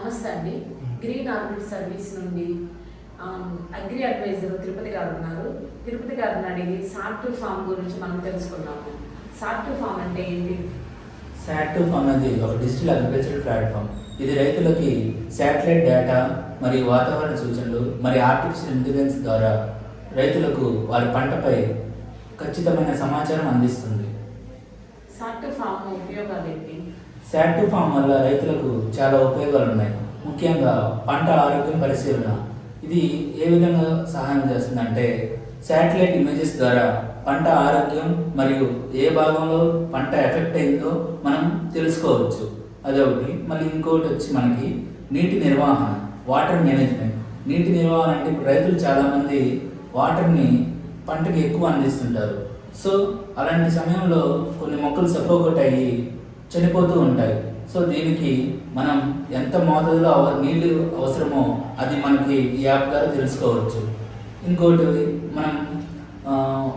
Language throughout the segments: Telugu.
నమస్తే అండి. గ్రీన్ ఆర్బిట్ సర్వీస్ నుండి అగ్రి అడ్వైజర్ తిరుపతి గారు ఉన్నారు. తిరుపతి గారిని అడిగి సాట్2 ఫామ్ గురించి మనం తెలుసుకున్నాము. సాట్2 ఫామ్ అంటే ఏంటి? సాట్2 ఫామ్ అనేది ఒక డిజిటల్ అగ్రికల్చర్ ప్లాట్ఫామ్. ఇది రైతులకి శాటిలైట్ డేటా మరియు వాతావరణ సూచనలు మరియు ఆర్టిఫిషియల్ ఇంటెలిజెన్స్ ద్వారా రైతులకు వారి పంటపై ఖచ్చితమైన సమాచారం అందిస్తుంది. సాట్2 ఫామ్ ఉపయోగాలు ఏంటి? సాట్2 ఫామ్ వల్ల రైతులకు చాలా ఉపయోగాలు ఉన్నాయి. ముఖ్యంగా పంట ఆరోగ్యం పరిశీలన. ఇది ఏ విధంగా సహాయం చేస్తుందంటే శాటిలైట్ ఇమేజెస్ ద్వారా పంట ఆరోగ్యం మరియు ఏ భాగంలో పంట ఎఫెక్ట్ అయిందో మనం తెలుసుకోవచ్చు. అదొకటి. మళ్ళీ ఇంకొకటి వచ్చి మనకి నీటి నిర్వహణ, వాటర్ మేనేజ్మెంట్. నీటి నిర్వహణ అంటే ఇప్పుడు రైతులు చాలామంది వాటర్ని పంటకి ఎక్కువ అందిస్తుంటారు. సో అలాంటి సమయంలో కొన్ని మొక్కలు సఫోకేట్ అయ్యి చనిపోతూ ఉంటాయి. సో దీనికి మనం ఎంత మోతాదులో నీళ్ళు అవసరమో అది మనకి ఈ యాప్ ద్వారా తెలుసుకోవచ్చు. ఇంకోటి మనం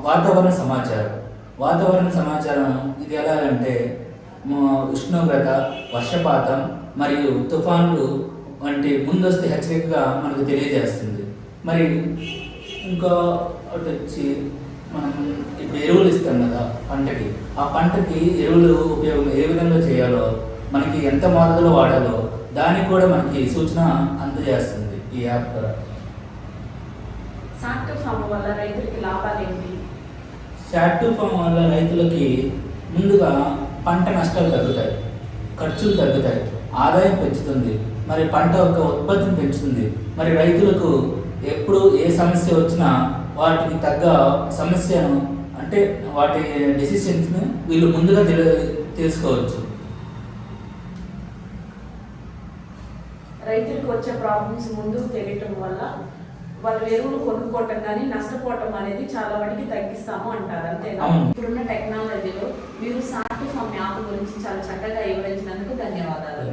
వాతావరణ సమాచారం ఇది ఎలాగంటే ఉష్ణోగ్రత, వర్షపాతం మరియు తుఫాన్లు వంటి ముందస్తు హెచ్చరికగా మనకు తెలియజేస్తుంది. మరి ఇంకా ఒకటి వచ్చి మనం ఇప్పుడు ఎరువులు ఇస్తాం కదా పంటకి, ఆ పంటకి ఎరువులు ఉపయోగం ఏ విధంగా చేయాలో, మనకి ఎంత మోతాదులో వాడాలో దానికి కూడా మనకి సూచన అందజేస్తుంది ఈ యాప్ ద్వారా. సాట్2 ఫామ్ వల్ల రైతులకి లాభాలు ఏంటి? సాట్2 ఫామ్ వల్ల రైతులకి ముందుగా పంట నష్టాలు తగ్గుతాయి, ఖర్చులు తగ్గుతాయి, ఆదాయం పెంచుతుంది, మరి పంట యొక్క ఉత్పత్తిని పెంచుతుంది. మరి రైతులకు ఎప్పుడు ఏ సమస్య వచ్చినా వాటికి తగ్గ సమస్యను అంటే వాటి డెసిషన్స్ని వీళ్ళు ముందుగా తెలుసుకోవచ్చు. రైతులకు వచ్చే ప్రాబ్లమ్స్ ముందు తెలియటం వల్ల వాళ్ళ ఎరువులు కొనుక్కోవటం కానీ నష్టపోవటం అనేది చాలా వాటికి తగ్గిస్తాము అంటారు, అంతేనా? ఇప్పుడున్న టెక్నాలజీలో మీరు సాట్2 ఫామ్ యాప్ గురించి చాలా చక్కగా వివరించినందుకు ధన్యవాదాలు.